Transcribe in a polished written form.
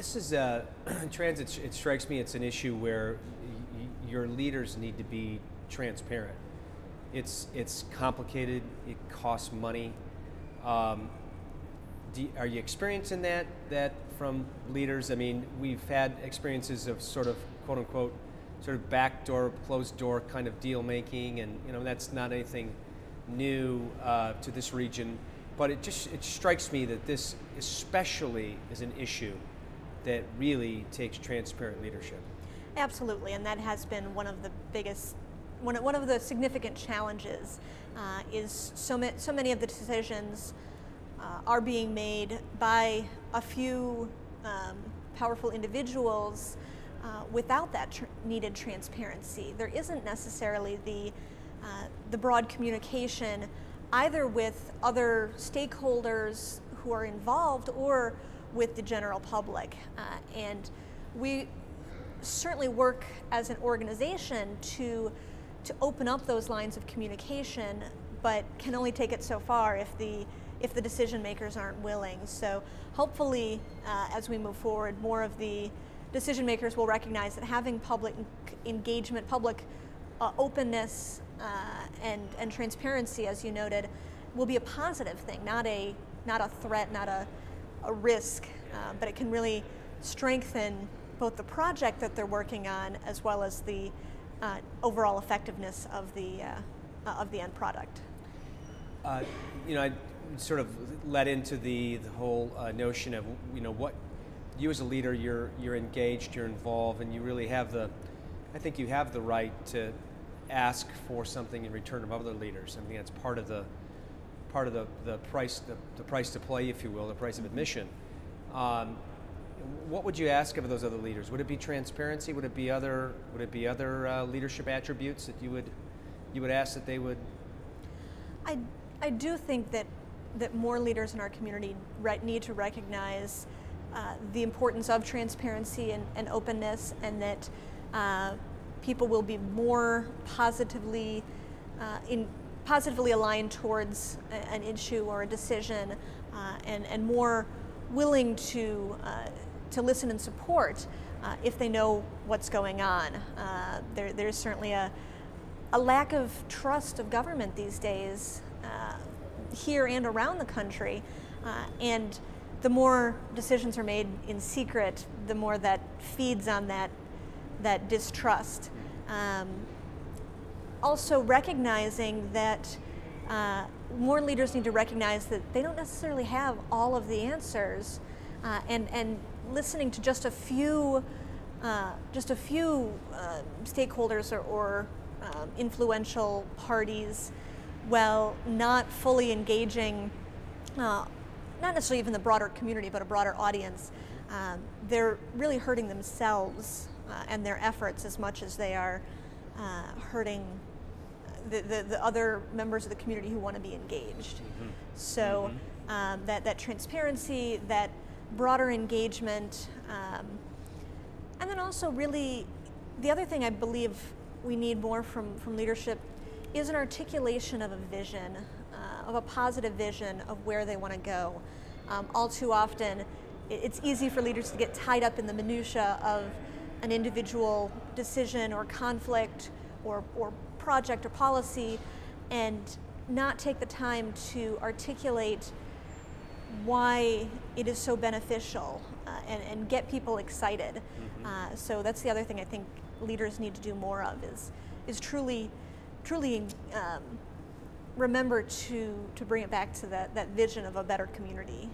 This is transit. It strikes me it's an issue where your leaders need to be transparent. It's complicated. It costs money. Are you experiencing that from leaders? I mean, we've had experiences of sort of quote unquote sort of backdoor, closed door kind of deal making, and that's not anything new to this region. But it strikes me that this especially is an issue that really takes transparent leadership. Absolutely, and that has been one of the biggest, one of the significant challenges is so many of the decisions are being made by a few powerful individuals without that needed transparency. There isn't necessarily the broad communication either with other stakeholders who are involved or with the general public. And we certainly work as an organization to open up those lines of communication, but can only take it so far if the decision makers aren't willing. So hopefully, as we move forward, more of the decision makers will recognize that having public engagement, public openness and transparency, as you noted, will be a positive thing, not a threat, not a risk, but it can really strengthen both the project that they're working on as well as the overall effectiveness of the end product. I sort of led into the whole notion of what you as a leader, you're engaged, you're involved, and you really have I think you have the right to ask for something in return of other leaders. I mean, that's part of the price to play, if you will, the price of admission. What would you ask of those other leaders? Would it be transparency? Would it be other leadership attributes that you would ask that they would? I do think that more leaders in our community need to recognize the importance of transparency and openness, and that people will be more positively aligned towards an issue or a decision, and more willing to listen and support if they know what's going on. There's certainly a lack of trust of government these days here and around the country, and the more decisions are made in secret, the more that feeds on that distrust. Also recognizing that more leaders need to recognize that they don't necessarily have all of the answers, and listening to just a few stakeholders or influential parties, while not fully engaging, not necessarily even the broader community, but a broader audience, they're really hurting themselves and their efforts as much as they are hurting the other members of the community who want to be engaged. Mm-hmm. So that transparency, that broader engagement, and then also really the other thing I believe we need more from leadership is an articulation of a vision, of a positive vision of where they want to go. All too often, it's easy for leaders to get tied up in the minutia of an individual decision or conflict or project or policy, and not take the time to articulate why it is so beneficial and get people excited. Mm-hmm. So that's the other thing I think leaders need to do more of is truly remember to bring it back to that vision of a better community.